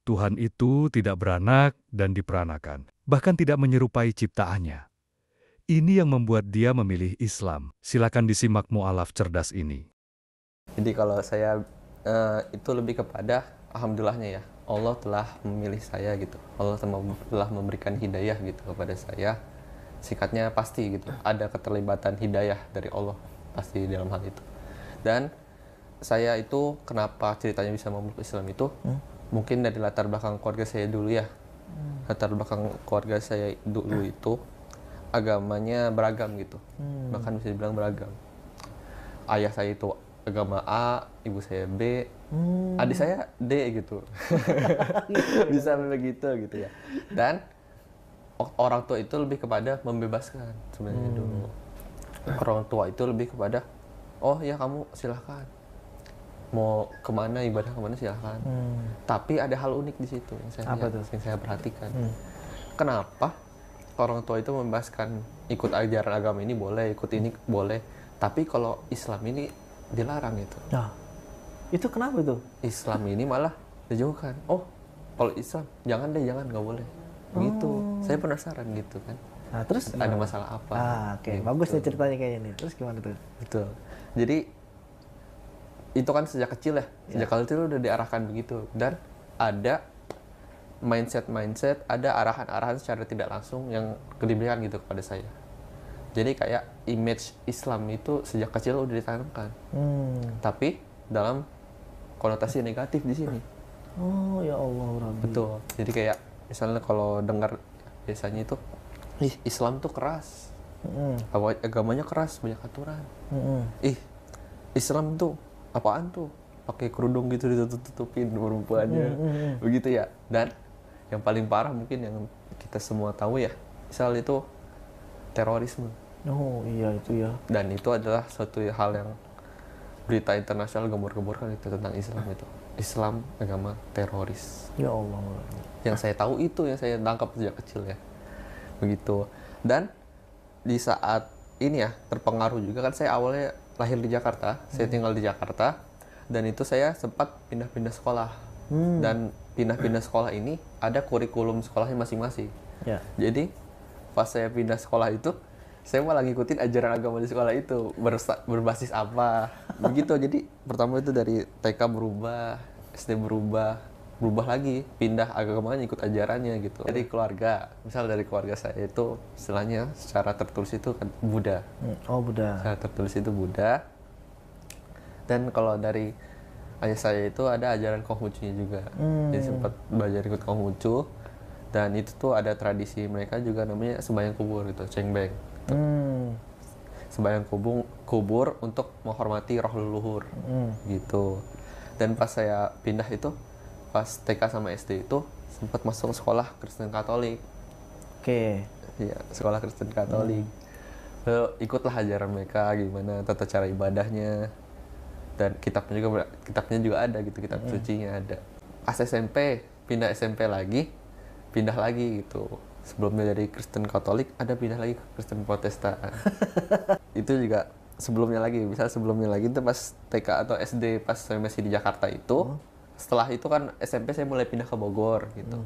Tuhan itu tidak beranak dan diperanakan, bahkan tidak menyerupai ciptaannya. Ini yang membuat dia memilih Islam. Silakan disimak mu'alaf cerdas ini. Jadi kalau saya itu lebih kepada alhamdulillahnya ya, Allah telah memilih saya gitu. Allah telah memberikan hidayah gitu kepada saya. Sikatnya pasti gitu, ada keterlibatan hidayah dari Allah pasti dalam hal itu. Dan saya itu kenapa ceritanya bisa memeluk Islam itu mungkin dari latar belakang keluarga saya dulu ya. Latar belakang keluarga saya dulu itu agamanya beragam gitu. Bahkan bisa dibilang beragam. Ayah saya itu agama A, ibu saya B, adik saya D gitu. Bisa begitu gitu ya. Dan orang tua itu lebih kepada membebaskan sebenarnya dulu. Orang tua itu lebih kepada, oh ya kamu silahkan mau kemana ibadah kemana silahkan. Tapi ada hal unik di situ yang saya perhatikan. Kenapa orang tua itu membebaskan ikut ajaran agama ini boleh, ikut ini boleh, tapi kalau Islam ini dilarang itu. Nah, itu kenapa tuh? Islam ini malah dijauhkan. Oh, kalau Islam jangan deh, jangan, nggak boleh. Begitu. Saya penasaran gitu kan. Nah, terus ada masalah apa? Oke. Gitu. Bagus nih ceritanya kayaknya nih. Terus gimana tuh? Betul. Jadi itu kan sejak kecil ya. Sejak kecil udah diarahkan begitu, dan ada mindset, ada arahan-arahan secara tidak langsung yang diberikan gitu kepada saya. Jadi kayak image Islam itu sejak kecil udah ditanamkan. Tapi dalam konotasi negatif di sini. Oh ya Allah, Rabbi. Betul. Jadi kayak misalnya kalau dengar biasanya itu, Islam tuh keras. Agamanya keras, banyak aturan. Islam tuh apaan tuh? Pakai kerudung gitu ditutup-tutupin perempuannya. Begitu ya. Dan yang paling parah mungkin yang kita semua tahu ya, misal itu terorisme. Oh iya itu ya. Dan itu adalah suatu hal yang berita internasional gembor-gemborkan itu tentang Islam itu. Islam agama teroris. Ya Allah. Yang saya tahu itu, yang saya tangkap sejak kecil ya. Begitu. Dan di saat ini ya terpengaruh juga kan, saya awalnya lahir di Jakarta, saya tinggal di Jakarta, dan itu saya sempat pindah-pindah sekolah. Dan pindah-pindah sekolah ini ada kurikulum sekolahnya masing-masing. Ya. Jadi pas saya pindah sekolah itu, saya malah ngikutin ajaran agama di sekolah itu, berbasis apa begitu. Jadi pertama itu dari TK berubah, SD berubah lagi, pindah agamanya, ikut ajarannya gitu. Dari keluarga, misal dari keluarga saya itu istilahnya secara tertulis itu kan Buddha. Oh Buddha. Secara tertulis itu Buddha. Dan kalau dari ayah saya itu ada ajaran Konghucu-nya juga. Jadi sempat belajar ikut Konghucu. Dan itu tuh ada tradisi mereka juga namanya sembahyang kubur gitu, cengbeng. Sembahyang kubur untuk menghormati roh leluhur gitu. Dan pas saya pindah itu, pas TK sama SD itu sempat masuk sekolah Kristen Katolik. Oke. Iya, sekolah Kristen Katolik. Lalu ikutlah ajaran mereka gimana tata cara ibadahnya. Dan kitabnya juga ada gitu, kitab sucinya ada. Pas SMP, pindah SMP lagi, pindah lagi gitu. Sebelumnya dari Kristen Katolik, ada pindah lagi ke Kristen Protestan. Itu juga sebelumnya lagi itu pas TK atau SD, pas saya masih di Jakarta itu. Setelah itu kan SMP saya mulai pindah ke Bogor gitu.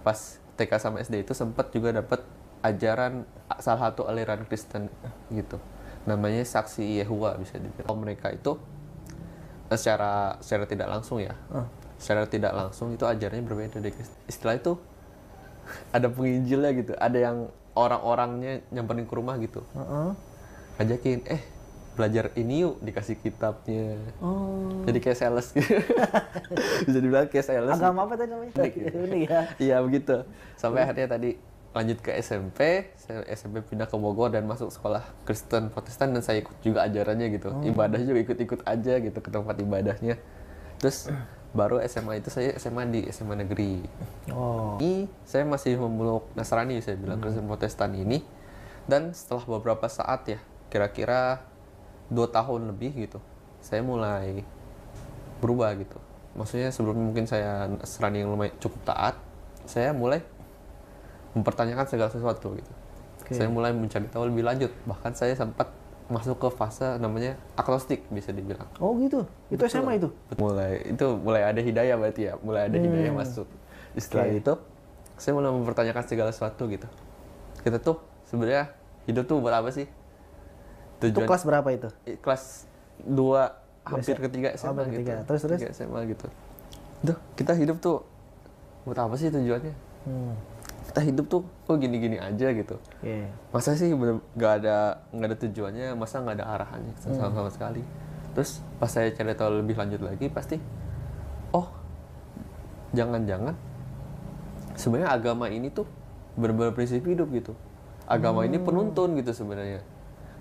Pas TK sama SD itu sempat juga dapat ajaran salah satu aliran Kristen gitu. Namanya Saksi Yehova bisa dibilang. Mereka itu secara tidak langsung ya. Secara tidak langsung itu ajarannya berbeda dari Kristen. Istilah itu ada penginjilnya gitu, ada yang orang-orangnya nyamperin ke rumah gitu. Ajakin, belajar ini yuk, dikasih kitabnya. Jadi kayak sales gitu. Bisa dibilang kayak sales. Agama apa tadi namanya? Unik ya. Iya begitu. Sampai akhirnya tadi lanjut ke SMP, saya SMP pindah ke Bogor dan masuk sekolah Kristen Protestan, dan saya ikut juga ajarannya gitu. Ibadah juga ikut-ikut aja gitu ke tempat ibadahnya. Terus baru SMA itu saya SMA di SMA negeri. Ini saya masih memeluk Nasrani, saya bilang Kristen Protestan ini. Dan setelah beberapa saat ya, kira-kira 2 tahun lebih gitu, saya mulai berubah gitu. Maksudnya sebelumnya mungkin saya Nasrani yang lumayan cukup taat, saya mulai mempertanyakan segala sesuatu gitu. Saya mulai mencari tahu lebih lanjut. Bahkan saya sempat masuk ke fase namanya agnostik bisa dibilang. Oh gitu. Itu SMA itu. Mulai ada hidayah berarti ya, mulai ada hidayah masuk. Setelah Oke. itu saya mulai mempertanyakan segala sesuatu gitu. Kita tuh sebenarnya hidup tuh buat apa sih? Itu kelas berapa itu? Kelas 2 hampir ketiga SMA hampir gitu. ketiga. Terus? Ketiga SMA gitu. Duh, kita hidup tuh buat apa sih tujuannya? Kita hidup tuh kok gini-gini aja gitu. Oke. Masa sih nggak ada tujuannya, masa nggak ada arahannya sama sekali. Terus pas saya cari tahu lebih lanjut lagi pasti, oh jangan-jangan sebenarnya agama ini tuh benar-benar prinsip hidup gitu. Agama ini penuntun gitu sebenarnya.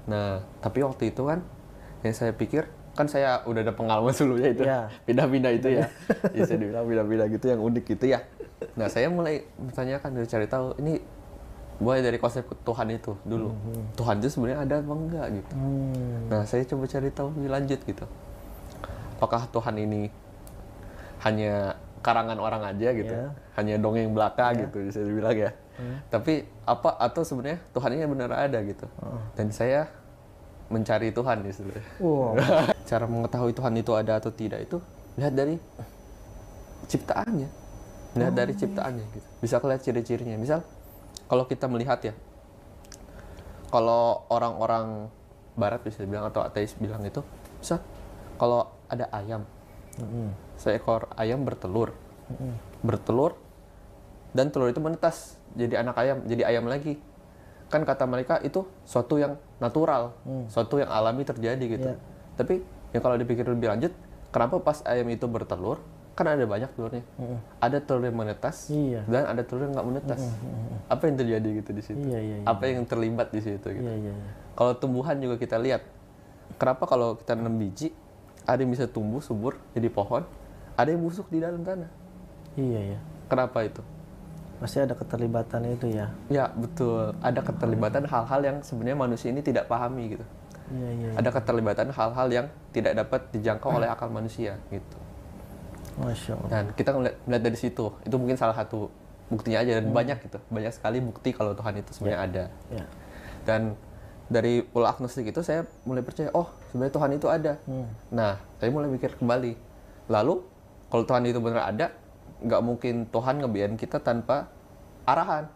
Nah, tapi waktu itu kan yang saya pikir, kan saya udah ada pengalaman sebelumnya itu, Iya. pindah-pindah itu ya. Ya saya dibilang pindah-pindah gitu yang unik gitu ya. Nah, saya mulai bertanyakan dari cari tahu, ini mulai dari konsep Tuhan itu dulu. Tuhan itu sebenarnya ada apa enggak gitu. Nah, saya coba cari tahu lebih lanjut gitu. Apakah Tuhan ini hanya karangan orang aja gitu, Iya. hanya dongeng belaka gitu bisa dibilang ya. Tapi apa atau sebenarnya Tuhan ini benar ada gitu. Dan saya mencari Tuhan nih sebenarnya. Wow. Cara mengetahui Tuhan itu ada atau tidak itu lihat dari ciptaannya, lihat dari ciptaannya gitu. Bisa kelihatan ciri-cirinya. Misal kalau kita melihat ya, kalau orang-orang Barat bisa dibilang atau ateis bilang itu, misal kalau ada ayam, seekor ayam bertelur, dan telur itu menetas jadi anak ayam, jadi ayam lagi. Kan kata mereka itu suatu yang natural, suatu yang alami terjadi gitu. Iya. Tapi yang kalau dipikir lebih lanjut, kenapa pas ayam itu bertelur, kan ada banyak telurnya. Ada telur yang menetas, Iya. dan ada telur yang nggak menetas. Apa yang terjadi gitu di situ? Iya. Apa yang terlibat di situ gitu? Iya. Kalau tumbuhan juga kita lihat, kenapa kalau kita nanam biji, ada yang bisa tumbuh subur jadi pohon, ada yang busuk di dalam tanah. Iya. Kenapa itu? Pasti ada keterlibatan itu ya. Ya betul, ada keterlibatan hal-hal yang sebenarnya manusia ini tidak pahami gitu. Iya. Ada keterlibatan hal-hal yang tidak dapat dijangkau oleh akal manusia gitu. Masya Allah. Dan kita melihat dari situ, itu mungkin salah satu buktinya aja, dan banyak gitu, banyak sekali bukti kalau Tuhan itu sebenarnya ada. Ya. Dan dari pola agnostik itu saya mulai percaya, oh sebenarnya Tuhan itu ada. Nah, saya mulai mikir kembali. Lalu, kalau Tuhan itu benar ada, nggak mungkin Tuhan ngebiarin kita tanpa arahan.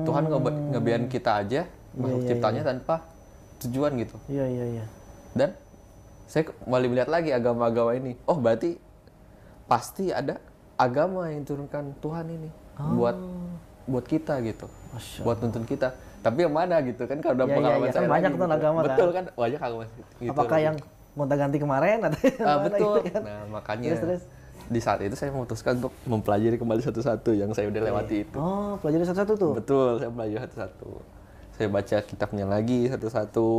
Tuhan ngebiarin kita aja, makhluk ciptanya tanpa tujuan gitu. Iya. Dan saya kembali melihat lagi agama-agama ini. Oh berarti pasti ada agama yang turunkan Tuhan ini buat kita gitu, Masya buat nuntun kita. Tapi yang mana gitu kan kalau Iya, pengalaman iya, saya kan banyak lagi tuh gitu. agama kan. Betul kan banyak agama gitu. Apakah yang gonta-ganti kemarin atau yang mana betul. gitu kan? Nah makanya Terus. di saat itu saya memutuskan untuk mempelajari kembali satu-satu yang saya udah lewati itu. Oh, pelajari satu-satu tuh. Betul, saya pelajari satu-satu. Saya baca kitabnya lagi satu-satu.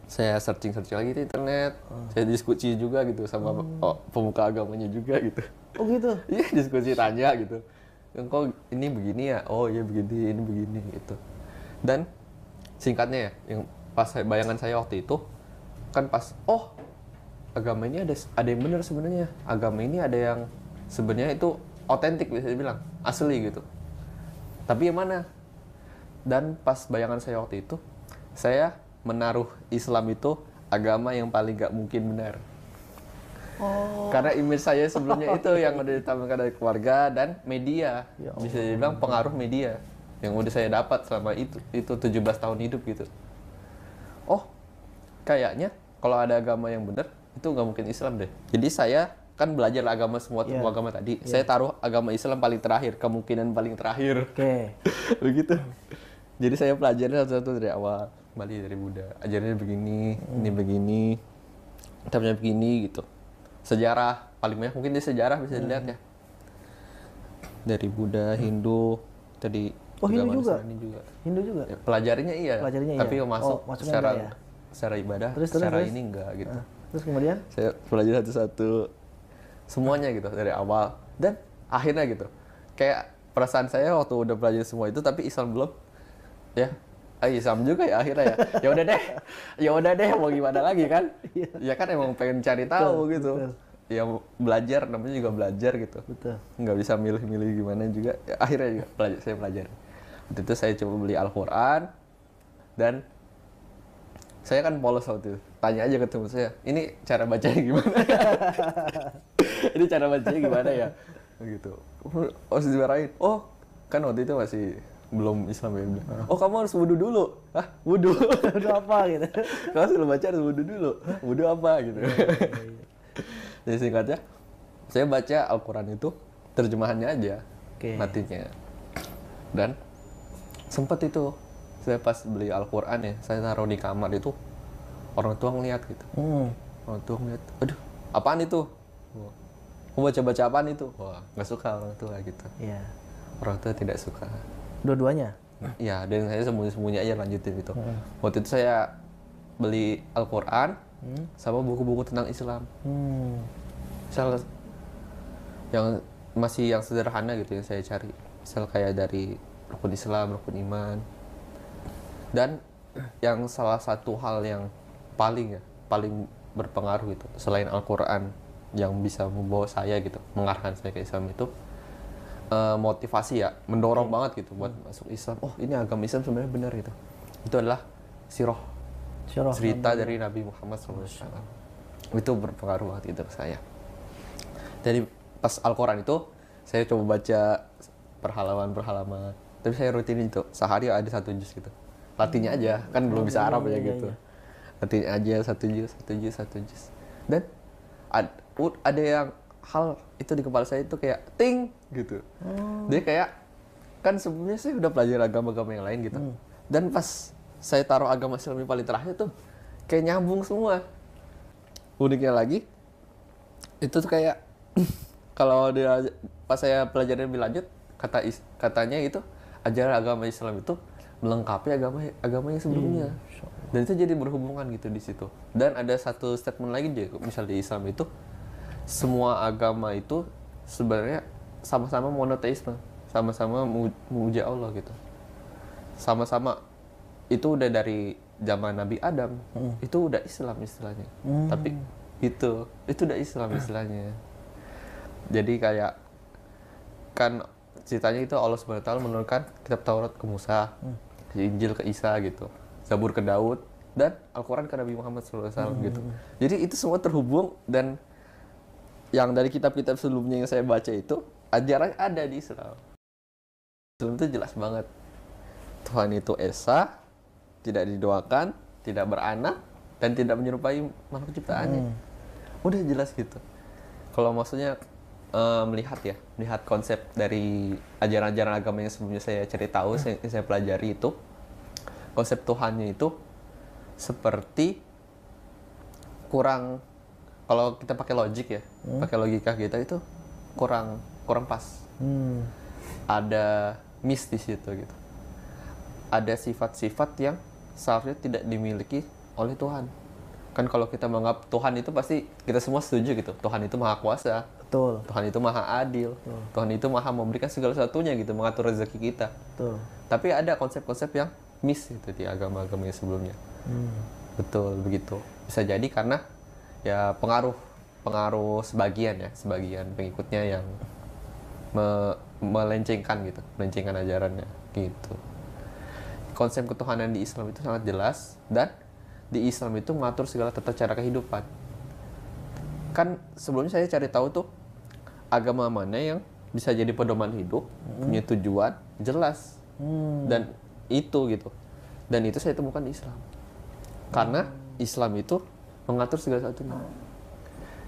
Saya searching lagi di internet. Saya diskusi juga gitu sama pemuka agamanya juga gitu. Oh gitu. Iya, diskusi tanya gitu. Kok ini begini ya? Oh iya begini, ini begini gitu. Dan singkatnya ya, yang pas bayangan saya waktu itu kan pas agama ini ada yang benar sebenarnya. Agama ini ada yang sebenarnya itu otentik bisa dibilang, asli gitu. Tapi yang mana? Dan pas bayangan saya waktu itu, saya menaruh Islam itu agama yang paling gak mungkin benar. Karena image saya sebelumnya itu yang udah ditampilkan dari keluarga dan media. Ya Allah. Bisa dibilang pengaruh media yang udah saya dapat selama itu 17 tahun hidup gitu. Oh, kayaknya kalau ada agama yang benar, itu nggak mungkin Islam deh. Jadi saya kan belajar agama semua agama tadi. Saya taruh agama Islam paling terakhir, kemungkinan paling terakhir. Oke. Begitu. Jadi saya pelajari satu-satu dari awal. Kembali dari Buddha. Ajarannya begini, ini begini, kitabnya begini gitu. Sejarah, paling banyak mungkin di sejarah bisa dilihat ya. Dari Buddha, Hindu, tadi Hindu juga? Nasrani juga. Hindu juga. Ya, pelajarinya iya, Pelajarinya tapi iya. masuk masuknya secara enggak ya? secara ibadah, Terus. secara ini enggak gitu. Terus kemudian? Saya pelajari satu-satu semuanya gitu dari awal dan akhirnya gitu. Kayak perasaan saya waktu udah pelajari semua itu tapi Islam belum. Ya. Islam juga ya akhirnya ya. Ya udah deh mau gimana lagi kan? Ya kan emang pengen cari tahu gitu. betul. Ya belajar namanya juga belajar gitu. Betul. Nggak bisa milih-milih gimana juga. Ya, akhirnya juga saya pelajari. Waktu itu saya coba beli Al-Quran dan Saya kan polos waktu itu. Tanya aja ke teman saya, ini cara bacanya gimana? Ini cara bacanya gimana ya? Gitu. Oh, dimarahin. Oh, kan waktu itu masih belum Islam ya. Oh, kamu harus wudu dulu. Hah, wudu? Udah apa gitu. Kamu sebelum baca harus wudu dulu. Wudu apa gitu. Jadi singkatnya, saya baca Al-Quran itu terjemahannya aja, Oke. matinya. Dan sempat itu saya pas beli Al-Quran ya, saya taruh di kamar itu, orang tua ngeliat gitu. Orang tua ngeliat, aduh, apaan itu? Wah, mau baca-baca apaan itu? Wah, nggak suka orang tua gitu. Iya. Orang tua tidak suka. Dua-duanya. Ya, dan saya sembunyi-sembunyi aja lanjutin gitu. Waktu itu saya beli Al-Quran sama buku-buku tentang Islam. Misal yang masih yang sederhana gitu yang saya cari. Misal kayak dari rukun Islam, rukun iman. Dan yang salah satu hal yang paling berpengaruh gitu selain Al-Quran yang bisa membawa saya gitu, mengarahkan saya ke Islam itu motivasi ya, mendorong banget gitu buat masuk Islam. Oh, ini agama Islam sebenarnya benar gitu. Itu adalah sirah, cerita dari Nabi Muhammad SAW. Itu berpengaruh banget itu ke saya. Jadi pas Al-Quran itu saya coba baca per halaman. Tapi saya rutin itu, sehari ada 1 juz gitu. Latihnya aja, kan belum bisa Arab ya gitu. Latihnya aja 1 juz. Dan ada yang hal itu di kepala saya itu kayak ting gitu. Dia kayak kan sebelumnya saya udah belajar agama-agama yang lain gitu. Dan pas saya taruh agama Islam yang paling terakhir tuh kayak nyambung semua. Uniknya lagi itu tuh kayak kalau dia pas saya pelajarin lebih lanjut katanya itu ajaran agama Islam itu melengkapi agama yang sebelumnya. Dan itu jadi berhubungan gitu di situ. Dan ada satu statement lagi dia, misal di Islam itu semua agama itu sebenarnya sama-sama monoteisme, sama-sama memuja Allah gitu. Sama-sama itu udah dari zaman Nabi Adam, itu udah Islam istilahnya. Tapi itu udah Islam istilahnya. Jadi kayak kan ceritanya itu Allah Subhanahu wa taala menurunkan kitab Taurat ke Musa, Injil ke Isa gitu, Zabur ke Daud, dan Al-Quran ke Nabi Muhammad SAW gitu. Jadi itu semua terhubung, dan yang dari kitab-kitab sebelumnya yang saya baca itu ajaran ada di Islam. Islam itu jelas banget. Tuhan itu Esa, tidak didoakan, tidak beranak, dan tidak menyerupai makhluk ciptaannya. Udah jelas gitu. Kalau maksudnya melihat konsep dari ajaran-ajaran agama yang sebelumnya saya cari tahu, saya pelajari itu, konsep Tuhannya itu seperti kurang, kalau kita pakai logik ya, pakai logika kita itu kurang pas. Ada miss di situ gitu. Ada sifat-sifat yang seharusnya tidak dimiliki oleh Tuhan. Kan kalau kita menganggap Tuhan itu pasti kita semua setuju gitu. Tuhan itu maha kuasa. Betul. Tuhan itu maha adil. Betul. Tuhan itu maha memberikan segala sesuatunya gitu, mengatur rezeki kita. Betul. Tapi ada konsep-konsep yang miss gitu di agama-agama yang sebelumnya. Betul begitu. Bisa jadi karena ya pengaruh sebagian pengikutnya yang melencengkan ajarannya gitu. Konsep ketuhanan di Islam itu sangat jelas, dan di Islam itu mengatur segala tata cara kehidupan. Kan sebelumnya saya cari tahu tuh agama mana yang bisa jadi pedoman hidup, punya tujuan jelas, dan itu gitu. Dan itu saya temukan di Islam. Karena Islam itu mengatur segala sesuatunya.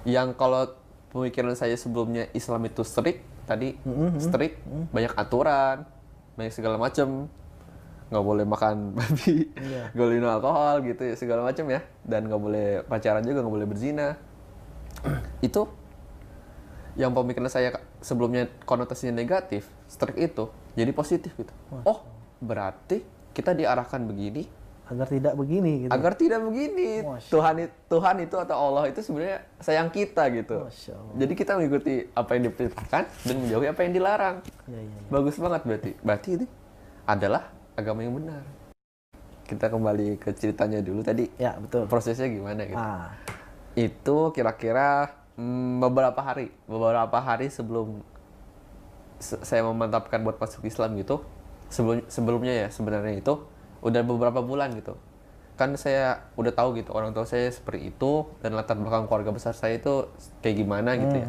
Yang kalau pemikiran saya sebelumnya Islam itu strict, banyak aturan, banyak segala macam, nggak boleh makan babi, nggak boleh minum alkohol gitu ya, segala macam ya, dan nggak boleh pacaran juga, nggak boleh berzina. Itu yang pemikiran saya sebelumnya konotasinya negatif, strict itu jadi positif gitu. Oh, berarti kita diarahkan begini Agar tidak begini gitu. agar tidak begini. Tuhan itu atau Allah itu sebenarnya sayang kita gitu. Masya Allah. Jadi kita mengikuti apa yang diperintahkan dan menjauhi apa yang dilarang. Ya. Bagus banget berarti ini adalah agama yang benar. Kita kembali ke ceritanya dulu tadi. Ya, betul. Prosesnya gimana gitu. Itu kira-kira beberapa hari sebelum saya memantapkan buat masuk Islam gitu. Sebelumnya ya sebenarnya itu udah beberapa bulan gitu. kan saya udah tahu gitu orang tua saya seperti itu dan latar belakang keluarga besar saya itu kayak gimana gitu ya.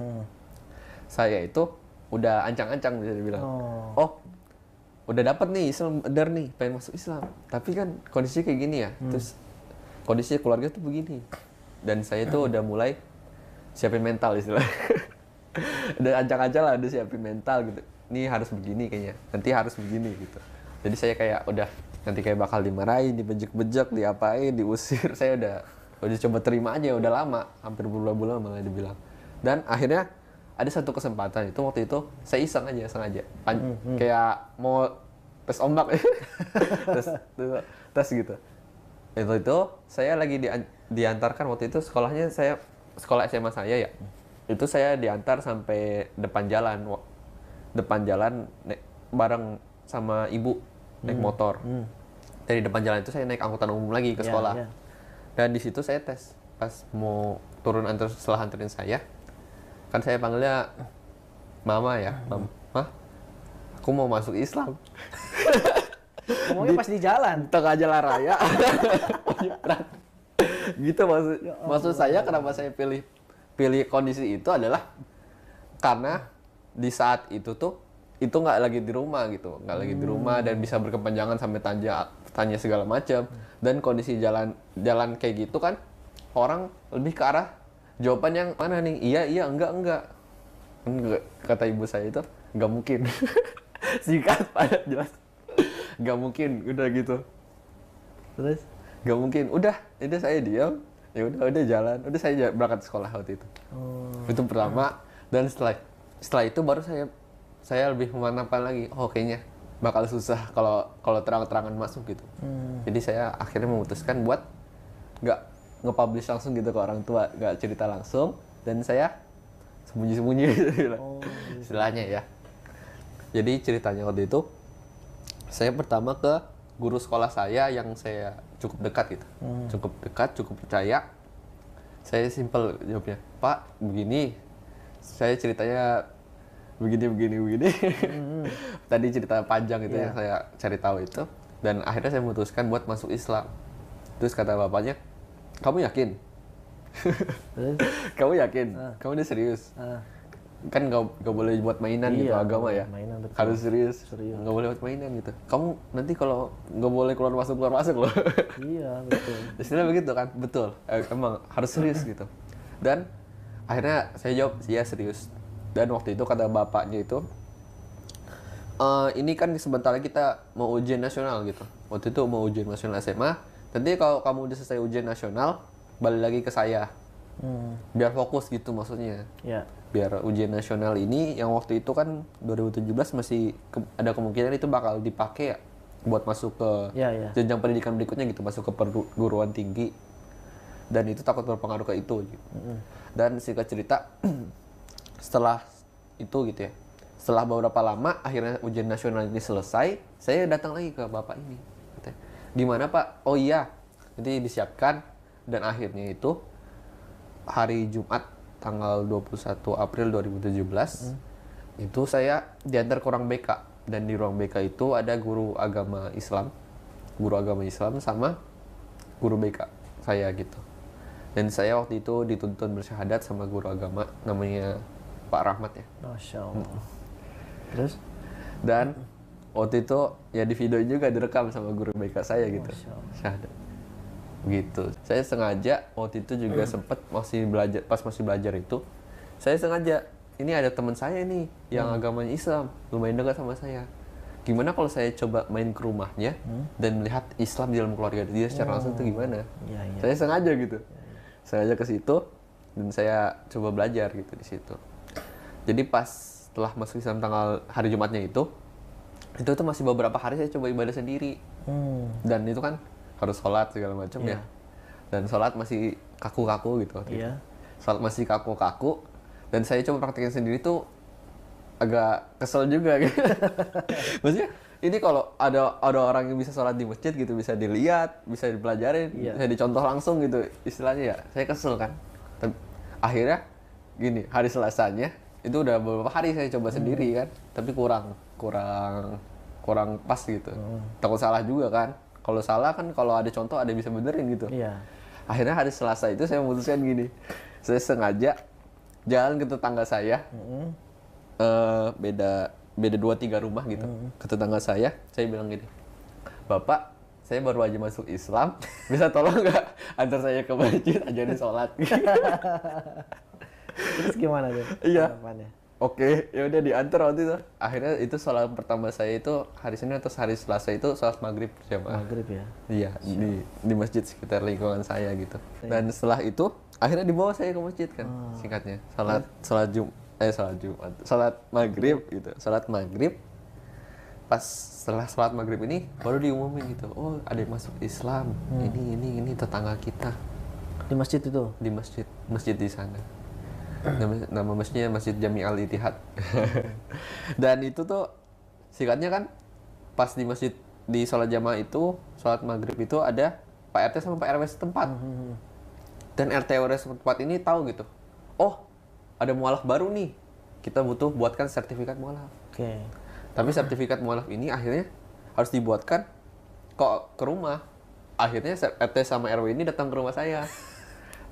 Saya itu udah ancang-ancang bisa dibilang. Oh, udah dapat nih Islam bener nih, pengen masuk Islam. Tapi kan kondisinya kayak gini ya. Terus kondisi keluarga tuh begini. Dan saya tuh udah mulai siapin mental istilahnya. Udah ancang-ancang lah, udah siapin mental gitu. Ini harus begini kayaknya. Nanti harus begini gitu. Jadi saya kayak udah nanti kayak bakal dimarahin, dibejek-bejek, diapain, diusir. Saya udah coba terima aja, udah lama, hampir berbulan-bulan malah dibilang. Dan akhirnya ada satu kesempatan itu waktu itu saya iseng aja sengaja kayak mau tes ombak tes gitu. Itu saya lagi diantarkan waktu itu sekolahnya saya sekolah SMA saya ya. Itu saya diantar sampai depan jalan bareng sama ibu naik motor. Dari depan jalan itu saya naik angkutan umum lagi ke sekolah. Dan di situ saya tes pas mau turun setelah anterin saya. Kan saya panggilnya mama ya, mah, aku mau masuk Islam. Ngomongnya pas di jalan. Tengah jalan raya. Gitu maksud saya kenapa saya pilih kondisi itu adalah karena di saat itu tuh itu nggak lagi di rumah gitu, nggak lagi di rumah dan bisa berkepanjangan sampai tanya segala macam. Dan kondisi jalan kayak gitu kan orang lebih ke arah jawaban yang mana nih? Iya, enggak. Kata ibu saya itu, enggak mungkin. Singkat, padat, jelas. Enggak mungkin, udah gitu. Terus? Enggak mungkin. Udah saya diam. Ya udah jalan. Udah saya berangkat sekolah waktu itu. Itu pertama. Dan setelah itu baru saya lebih memantapkan lagi. Oh, kayaknya bakal susah kalau terang-terangan masuk gitu. Jadi saya akhirnya memutuskan buat enggak nge-publish langsung gitu ke orang tua, nggak cerita langsung, dan saya sembunyi-sembunyi gitu istilahnya ya. Jadi ceritanya waktu itu saya pertama ke guru sekolah saya yang saya cukup dekat gitu, cukup dekat, cukup percaya. Saya simpel jawabnya, Pak begini, saya ceritanya begini. Tadi cerita panjang itu yang saya cari tahu itu, dan akhirnya saya memutuskan buat masuk Islam. Terus kata bapaknya, kamu yakin? Kamu yakin? Kamu udah serius? Kan nggak boleh buat mainan gitu agama ya. Mainan, betul. Harus serius. Nggak boleh buat mainan gitu. Kamu nanti kalau nggak boleh keluar masuk loh. Iya, betul. Istilah begitu kan? Betul. Emang harus serius gitu. Dan akhirnya saya jawab, iya serius. Dan waktu itu kata bapaknya itu, ini kan sebentar lagi kita mau ujian nasional gitu. Waktu itu mau ujian nasional SMA. Nanti kalau kamu udah selesai ujian nasional, balik lagi ke saya. Biar fokus gitu maksudnya. Ya. Biar ujian nasional ini yang waktu itu kan 2017 masih ada kemungkinan itu bakal dipakai ya, buat masuk ke jenjang pendidikan berikutnya gitu, masuk ke perguruan tinggi. Dan itu takut berpengaruh ke itu gitu. Dan singkat cerita setelah itu gitu ya. Setelah beberapa lama akhirnya ujian nasional ini selesai, saya datang lagi ke bapak ini. Gimana Pak? Oh iya, nanti disiapkan. Dan akhirnya itu hari Jumat tanggal 21 April 2017 itu saya diantar ke ruang BK. Dan di ruang BK itu ada guru agama Islam sama guru BK saya gitu. Dan saya waktu itu dituntun bersyahadat sama guru agama namanya Pak Rahmat ya. Masya Allah. Terus? Dan waktu itu ya di video juga direkam sama guru BK saya gitu. Syahadat. Begitu. Saya sengaja waktu itu juga sempat masih belajar itu. Saya sengaja ini ada teman saya nih yang agamanya Islam, lumayan dekat sama saya. Gimana kalau saya coba main ke rumahnya dan melihat Islam di dalam keluarga dia secara langsung itu gimana? Saya sengaja gitu. Sengaja ke situ dan saya coba belajar gitu di situ. Jadi pas setelah masuk Islam tanggal hari Jumatnya itu masih beberapa hari saya coba ibadah sendiri. Dan itu kan harus sholat segala macam ya. Dan sholat masih kaku-kaku gitu. Sholat masih kaku-kaku. Dan saya coba praktekin sendiri tuh agak kesel juga gitu. Maksudnya ini kalau ada orang yang bisa sholat di masjid gitu, bisa dilihat, bisa dipelajarin, bisa dicontoh langsung gitu istilahnya ya. Saya kesel kan. Akhirnya gini, hari Selasanya itu udah beberapa hari saya coba sendiri kan, tapi kurang pas gitu. Takut salah juga kan, Kalau salah kan kalau ada contoh ada yang bisa benerin gitu. Iya. Akhirnya hari Selasa itu saya memutuskan gini. Saya sengaja jalan ke tetangga saya. Beda 2-3 rumah gitu. Ke tetangga saya bilang gini. Bapak, saya baru aja masuk Islam. Bisa tolong nggak antar saya ke masjid ajarin sholat? Terus gimana tuh? Iya. Tanggapannya? Oke, ya udah diantar waktu itu. Akhirnya itu sholat pertama saya itu hari Senin atau hari Selasa itu sholat maghrib berjamaah. Maghrib ya. Iya, di masjid sekitar lingkungan saya gitu. Dan setelah itu akhirnya dibawa saya ke masjid kan, singkatnya. Sholat maghrib gitu. Sholat maghrib. Pas setelah sholat maghrib ini baru diumumin gitu. Oh, ada yang masuk Islam. Ini tetangga kita Di masjid itu. di masjid di sana. Nama masjidnya Masjid Jami Al Ittihad. Dan itu tuh singkatnya kan pas di masjid di sholat jamaah itu sholat maghrib itu ada Pak RT sama Pak RW setempat. Dan RT RW setempat ini tahu gitu. Oh, ada mualaf baru nih. Kita butuh buatkan sertifikat mualaf. Oke. Tapi sertifikat mualaf ini akhirnya harus dibuatkan kok ke rumah. Akhirnya RT sama RW ini datang ke rumah saya.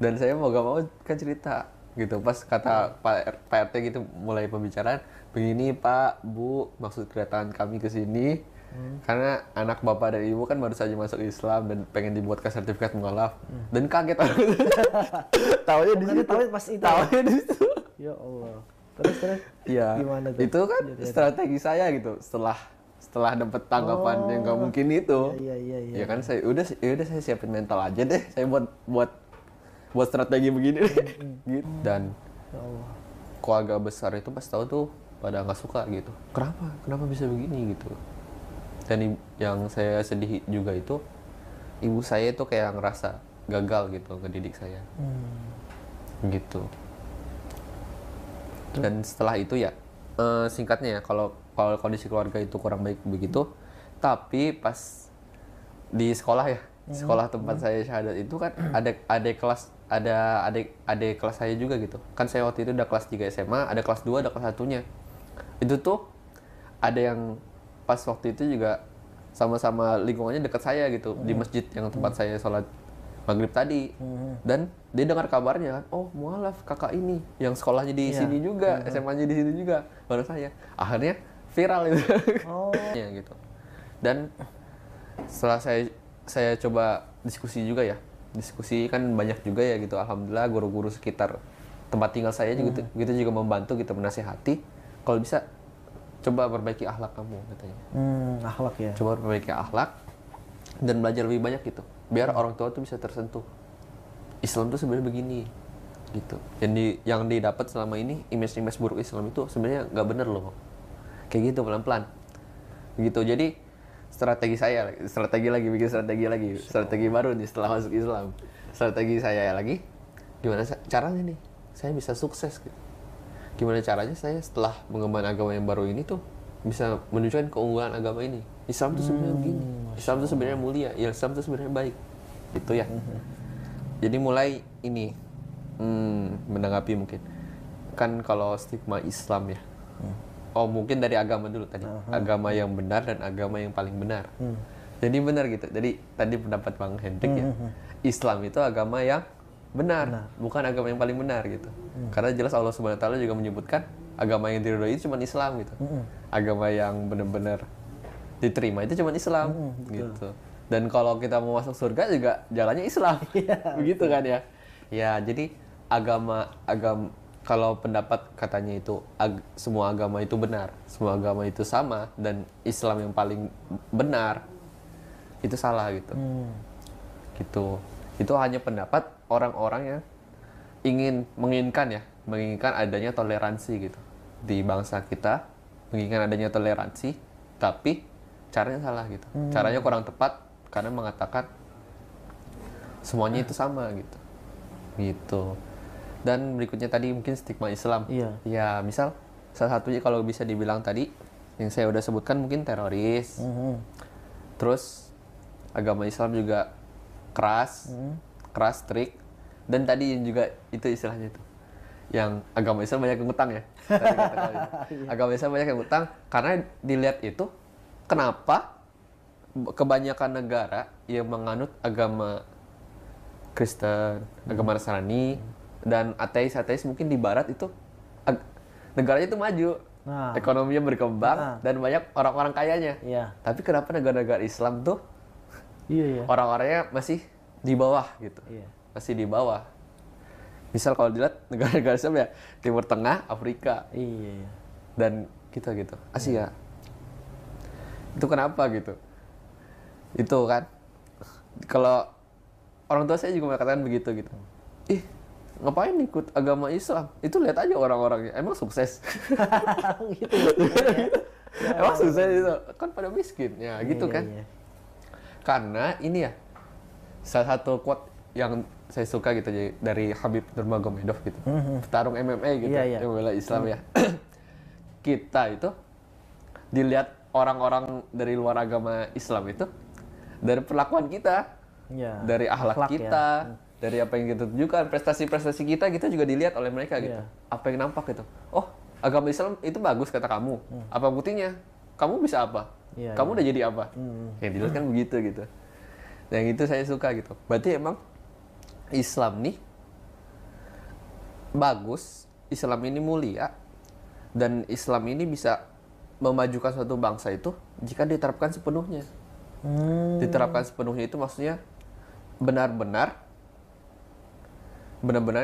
Dan saya mau gak mau kan cerita gitu. Pas kata Pak RT gitu mulai pembicaraan, begini Pak, Bu, maksud kedatangan kami ke sini karena anak bapak dan ibu kan baru saja masuk Islam dan pengen dibuatkan sertifikat mualaf. Dan kaget aku. Taunya di situ. Tahu pas itu. Taunya di situ. Ya Allah. Terus Iya. gimana tuh? Itu kan strategi saya gitu. Setelah dapat tanggapan yang gak mungkin itu. Iya. Ya kan saya udah saya siapin mental aja deh. Saya buat strategi begini gitu. Dan Ya Allah. keluarga besar itu pas tahu tuh pada nggak suka gitu. Kenapa bisa begini gitu. Dan yang saya sedih juga itu ibu saya itu kayak ngerasa gagal gitu ngedidik saya. Gitu. Dan setelah itu ya singkatnya ya kalau kondisi keluarga itu kurang baik begitu, tapi pas di sekolah ya, sekolah tempat saya syahadat itu kan ada adik kelas saya juga gitu. Kan saya waktu itu udah kelas 3 SMA, ada kelas 2, ada kelas 1-nya. Itu tuh ada yang pas waktu itu juga sama-sama lingkungannya dekat saya gitu, di masjid yang tempat saya sholat maghrib tadi. Dan dia dengar kabarnya kan, oh mualaf kakak ini yang sekolahnya di sini juga, SMA-nya di sini juga, baru saya. Akhirnya viral itu. Oh. Ya gitu. Dan setelah saya coba diskusi juga ya, diskusi kan banyak juga ya gitu. Alhamdulillah guru-guru sekitar tempat tinggal saya juga gitu juga membantu gitu, menasihati kalau bisa coba perbaiki akhlak kamu katanya. Akhlak ya. Coba perbaiki akhlak dan belajar lebih banyak gitu, biar orang tua tuh bisa tersentuh. Islam tuh sebenarnya begini gitu. Yang didapat selama ini image buruk Islam itu sebenarnya nggak bener loh. Kayak gitu pelan-pelan. Gitu. Jadi strategi baru nih setelah masuk Islam. Strategi saya lagi, gimana caranya nih saya bisa sukses gitu. Gimana caranya saya setelah mengemban agama yang baru ini tuh bisa menunjukkan keunggulan agama ini. Islam tuh sebenarnya begini. Islam tuh sebenarnya mulia. Islam tuh sebenarnya baik. Gitu ya. Jadi mulai ini menanggapi mungkin kan kalau stigma Islam ya. Oh mungkin dari agama dulu tadi. Agama yang benar dan agama yang paling benar. Jadi benar gitu. Jadi tadi pendapat Bang Hendrik ya. Islam itu agama yang benar, bukan agama yang paling benar gitu. Karena jelas Allah Subhanahu wa taala juga menyebutkan agama yang diridhoi itu cuma Islam gitu. Agama yang benar-benar diterima itu cuma Islam gitu. Dan kalau kita mau masuk surga juga jalannya Islam. Begitu kan ya. Ya, jadi agama kalau pendapat katanya itu semua agama itu benar, semua agama itu sama dan Islam yang paling benar itu salah gitu. Gitu. Itu hanya pendapat orang-orang yang menginginkan adanya toleransi gitu di bangsa kita, menginginkan adanya toleransi, tapi caranya salah gitu. Caranya kurang tepat karena mengatakan semuanya itu sama gitu. Gitu. Dan berikutnya tadi mungkin stigma Islam. Iya. Ya, misal salah satunya kalau bisa dibilang tadi yang saya udah sebutkan mungkin teroris. Terus agama Islam juga keras, strict. Dan tadi yang juga itu istilahnya itu. Yang agama Islam banyak yang ngutang ya. Tadi kata-kata itu. Agama Islam banyak yang ngutang karena dilihat itu kenapa kebanyakan negara yang menganut agama Kristen, agama Nasrani, dan ateis mungkin di Barat itu negaranya itu maju, Nah. ekonominya berkembang Nah. dan banyak orang-orang kayanya. Iya. Tapi kenapa negara-negara Islam tuh Iya, iya. orang-orangnya masih di bawah gitu, Iya. masih di bawah. Misal kalau dilihat negara-negara Islam ya Timur Tengah, Afrika, Iya, iya. dan kita gitu, Asia. Itu kenapa gitu? Itu kan, kalau orang tua saya juga mengatakan begitu gitu. Ih, ngapain ikut agama Islam? Itu lihat aja orang-orangnya, emang sukses. Gitu. Emang sukses itu kan pada miskin, ya gitu Iya, kan. iya. Karena ini ya, salah satu quote yang saya suka gitu dari Habib Nurmagomedov gitu, petarung MMA gitu, Iya, iya. yang membela Islam ya. Kita itu dilihat orang-orang dari luar agama Islam itu dari perlakuan kita, Iya. dari akhlak Akhlak ya. kita, dari apa yang kita tunjukkan, prestasi-prestasi kita juga dilihat oleh mereka gitu. Iya. Apa yang nampak gitu. Oh, agama Islam itu bagus kata kamu. Apa buktinya? Kamu bisa apa? Iya, Kamu udah jadi apa? Yang dilihat kan begitu gitu. Yang itu saya suka gitu. Berarti emang Islam nih bagus, Islam ini mulia, dan Islam ini bisa memajukan suatu bangsa itu jika diterapkan sepenuhnya. Diterapkan sepenuhnya itu maksudnya benar-benar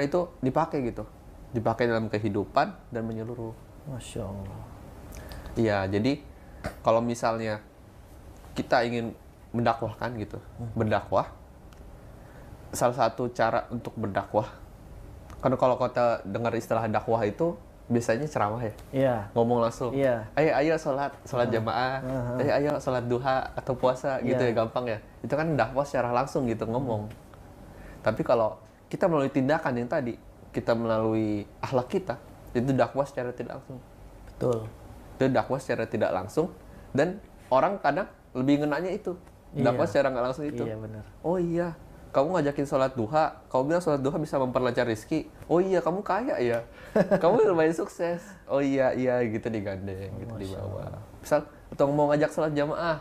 itu dipakai gitu. Dipakai dalam kehidupan dan menyeluruh. Masya Allah. Iya, jadi kalau misalnya kita ingin mendakwahkan gitu, berdakwah, salah satu cara untuk berdakwah, karena kalau kita dengar istilah dakwah itu biasanya ceramah ya, Iya. ngomong langsung, Iya. ayo sholat jamaah, ayo sholat duha atau puasa gitu Iya. ya, gampang ya, itu kan dakwah secara langsung gitu ngomong. Tapi kalau kita melalui tindakan yang tadi, kita melalui akhlak kita, itu dakwah secara tidak langsung. Betul. Itu dakwah secara tidak langsung, dan orang kadang lebih ngenanya itu dakwah Iya. secara nggak langsung itu. Iya, benar. Oh iya, kamu ngajakin sholat duha, kamu bilang sholat duha bisa memperlancar rezeki. Oh iya, kamu kaya ya, kamu lumayan sukses. Oh iya gitu digandeng, gitu dibawa. Misal atau mau ngajak sholat jamaah,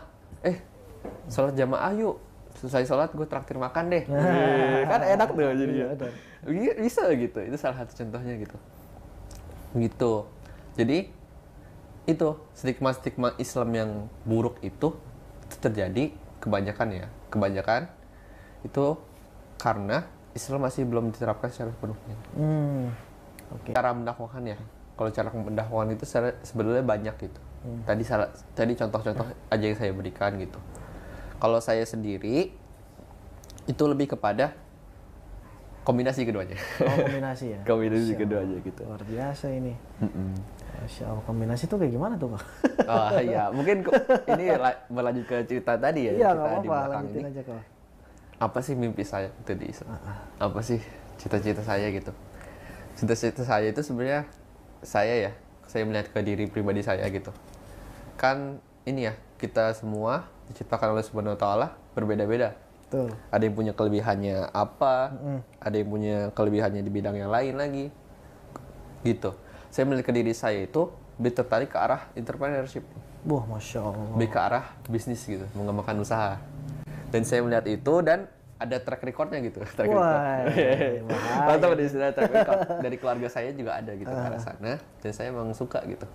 sholat jamaah yuk, selesai sholat gue traktir makan deh. Kan enak tuh jadinya. Bisa gitu, itu salah satu contohnya gitu. Gitu. Jadi itu stigma-stigma Islam yang buruk itu terjadi kebanyakan itu karena Islam masih belum diterapkan secara penuhnya. Oke. Cara mendakwahkan ya, kalau cara mendakwahkan itu sebenarnya banyak gitu. Tadi contoh-contoh aja yang saya berikan gitu. Kalau saya sendiri itu lebih kepada kombinasi keduanya. Oh, kombinasi ya. Kombinasi Masya Allah. keduanya gitu. Luar biasa ini. Masya Allah, kombinasi tuh kayak gimana tuh, Pak? Oh iya, mungkin ini berlanjut ke cerita tadi ya. Iya, cerita nggak di apa-apa, belakang lanjutin ini. aja kok. Apa sih mimpi saya itu di Islam? Apa sih cita-cita saya gitu? Cita-cita saya itu sebenarnya saya melihat ke diri pribadi saya gitu. Kan ini ya, kita semua diciptakan oleh Subhanahu wa Ta'ala berbeda-beda. Betul. Ada yang punya kelebihannya apa, ada yang punya kelebihannya di bidang yang lain lagi. Gitu. Saya melihat ke diri saya itu lebih tertarik ke arah entrepreneurship. Wah, Masya Allah. Lebih ke arah bisnis gitu, mengembangkan usaha. Dan saya melihat itu dan ada track recordnya gitu. Track Wah, record. Mantap di istilah track record. Dari keluarga saya juga ada gitu ke arah sana. Dan saya emang suka gitu.